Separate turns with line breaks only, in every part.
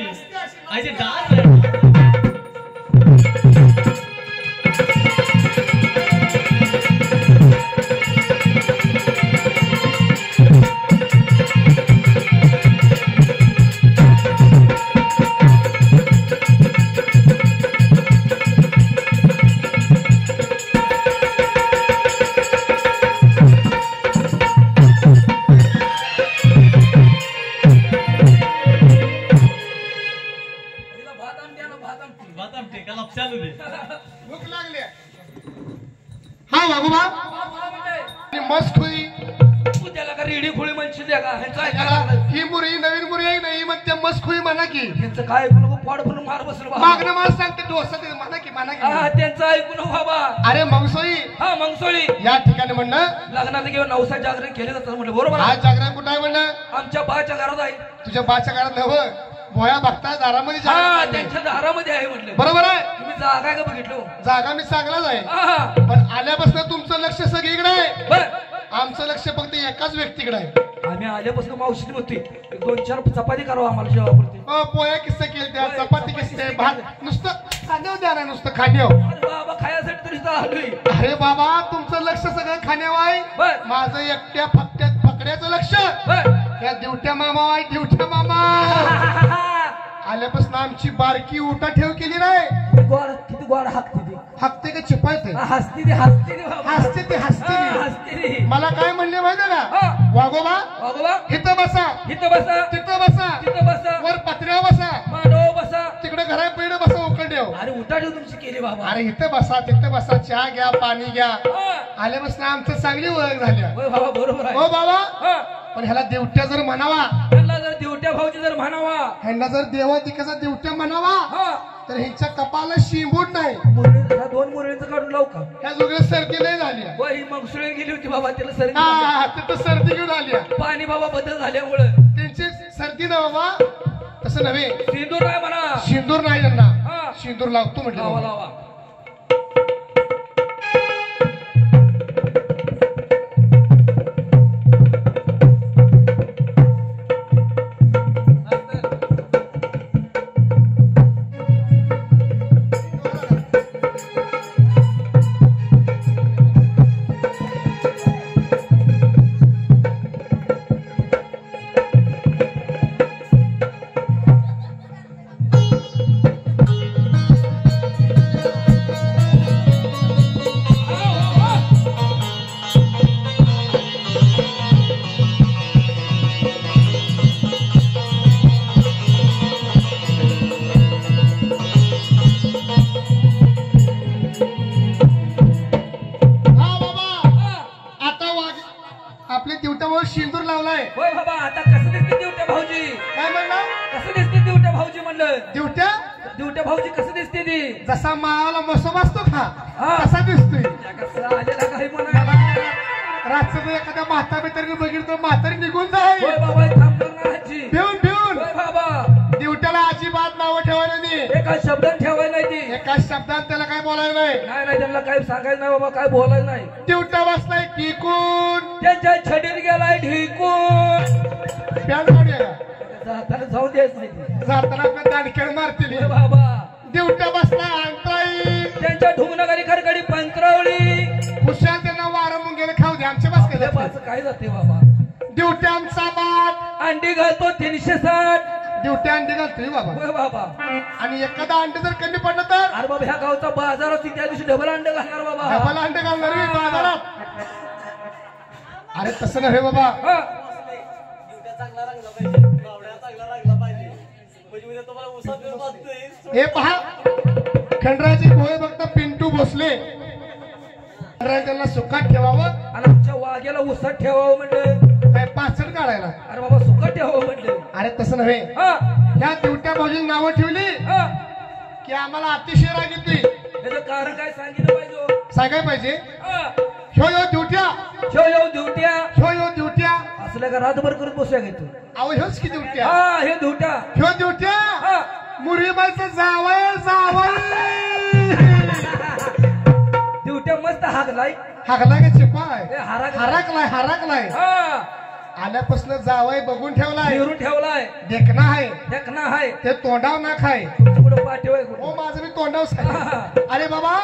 अरे डान्स
मस्त हुई
तू त्याला का रेडी खोळी म्हणशी द्या का
ही मुरी नवीन मुरी आहे नाही मग त्या मस्त खुई म्हणा की
त्यांचं काय ऐकू नको पाड पण मार बसलं बाबा
मागणं मला सांगते डोसा ते म्हणा की
हा त्यांचं ऐकू नको बाबा
अरे मंगसोळी
हा मंगसोळी
या ठिकाणी म्हणणं
लग्नात घेऊन नवसा जागरण केले जातं म्हटलं बरोबर
हा जागरण कुठं आहे म्हणणं
आमच्या बाच्या घरात आहे
तुझ्या बाच्या घरात नव्हं भोया बघता दारामध्ये
त्यांच्या दारामध्ये आहे म्हटलं
बरोबर आहे
तुम्ही जागा का बघितलो
जागा मी चांगलाच आहे पण आल्यापासून तुमचं लक्ष सगळीकडे आहे
बर
आमचं लक्ष फक्त एकाच व्यक्तीकडे आहे
आम्ही आल्यापासून मावशी म्हणते 2-4 चपाती करावं आम्हाला जेवापुरती
पोया किस्से केले त्या चपाती किस्से भात नुसतं खाण्यावर द्या ना नुसतं खाण्यावर
अरे बाबा खायासाठी तरी आलोय
अरे बाबा तुमचं लक्ष सगळं खाण्यावर आहे माझं एकट्या फकड्याचं लक्ष त्या दिवट्या मामा आहे दिवट्या मामा आल्यापासून आमची बारकी उठा ठेव केली नाही
किती गोड
हाकते का चिपायते
हसते ती हसते ती
हसते ते हसते
हसते
मला काय म्हणले माहिती का वागोबा
वागोबा
इथं बसा
इथं बसा
तिथं बसा
तिथं बसा
वर पत्र्यावर बसा
मांडव बसा
तिकडे घरा पेढ बसा उकडे
अरे उठा ठेव तुमची केली बाबा
अरे इथं बसा तिथं बसा चहा घ्या पाणी घ्या आल्यापासून आमचं चांगली ओळख झाली
बाबा बरोबर आहे
हो बाबा पण ह्याला देवट्या जर म्हणावा
ह्याला जर देवट्या भाऊची जर म्हणावा
ह्यांना जर देवा तिकडचा देवट्या म्हणावा तर ह्यांच्या कपाला शिंबूट नाही
2 मुरळीचं काढून लावू का
ह्या जोगळे सर्दी नाही झाली
ही मंगसुळी गेली होती बाबा त्याला सर्दी
तिथं सर्दी घेऊन आली
पाणी बाबा बदल झाल्यामुळे
त्यांची सर्दी ना बाबा तसं नव्हे
सिंदूर नाही म्हणा
सिंदूर नाही त्यांना सिंदूर लावतो म्हटलं
लावा लावा
सिंदूर लावलाय
होय बाबा आता कसं दिसते दिवट्या भाऊजी
काय म्हणलं
कसं दिसते दिवट्या भाऊजी म्हणलं
दिवट्या
भाऊजी कसं दिसते ती
जसा मावाला मसोब असतो का तसा दिसतोय
कसं आलेला काही म्हणा
रातचं एखाद्या म्हाता बितारीने बघितलं म्हातारी निघून जाय
होय बाबा थांबणार आजी
भिवून भिवून
होय बाबा
दिवट्याला अजिबात नावं ठेवायला नाही
एका शब्दात ठेवायला नाही ती
एका शब्दात त्याला काय बोलायला नाही
नाही त्यांना काही सांगायचं नाही बाबा काय बोलायचं नाही
दिवट्या बसलाय टिकून
त्यांच्या छडीत गेलाय ढिकून
पॅन काढूया
जाताना जाऊन द्यायचं नाही
जाताना आपल्या दांडखेड मारतील
बाबा
दिवट्या बसलाय अंतराई
त्यांच्या ढुंगनगरी खरकडी पंतरावळी
खुशाल त्यांना वारं मुंगेला खाऊ दे आमच्या बस केलं
काय जाते बाबा
दिवट्या आमचा बाप
अंडी घालतो 360
दिवट्या अंडी घालतोय बाबा
होय बाबा
आणि एखादा अंड जर कमी पडलं तर
अरे बाबा ह्या गावचा बाजार होती त्या दिवशी डबल अंड घालणार बाबा
डबल अंड घालणार मी बाजारात अरे तसं नव्हे बाबा हे पहा खंडराची भोळे बघता पिंटू भोसले त्यांना सुखात ठेवावं
आणि आमच्या वाघ्याला उसात ठेवावं म्हणलं
काय पाचड काढायला
अरे बाबा सुखात ठेवावं म्हणलं
अरे तसं नव्हे या दिवट्या भाऊजी नावं ठेवली की आम्हाला अतिशय राग येतोय
त्याचं कारण काय सांगितलं पाहिजे
सांगाय पाहिजे ह्यो यो दिवट्या
ह्यो यो दिवट्या असलं का रातभर करत बसूया घेतो
अहो ह्योच की दिवट्या
हे दिवट्या
ह्यो दिवट्या मुरीबाईचं जावय
दिवट्या मस्त हागलाय
का चिपाय
हरकलाय
हरकलाय आल्यापासून जावाय बघून ठेवलाय
फिरून ठेवलाय
देखना आहे
देखना आहे
ते तोंडाव ना खाय
तुमचं कुठं पाठीव आहे कुठं?
हो माझं मी तोंडाव आहे अरे बाबा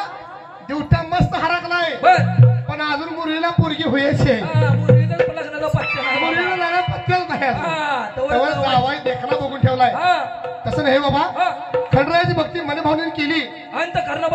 दिवटा मस्त हरकलाय
बर
पण अजून मुलीला पोरगी व्हायची
मुलीचं पण लग्नाला पाठ्य नाही
मुलीला
बाबा.
जायला पत्त्याच नाही अजून.
हा, तवर
तेव्हा
जावई.
जावाय देखना बघून ठेवलाय
हा,
तसं नाही बाबा
हा.
खंडरायाची भक्ती मनभावनेने केली
अंत करणं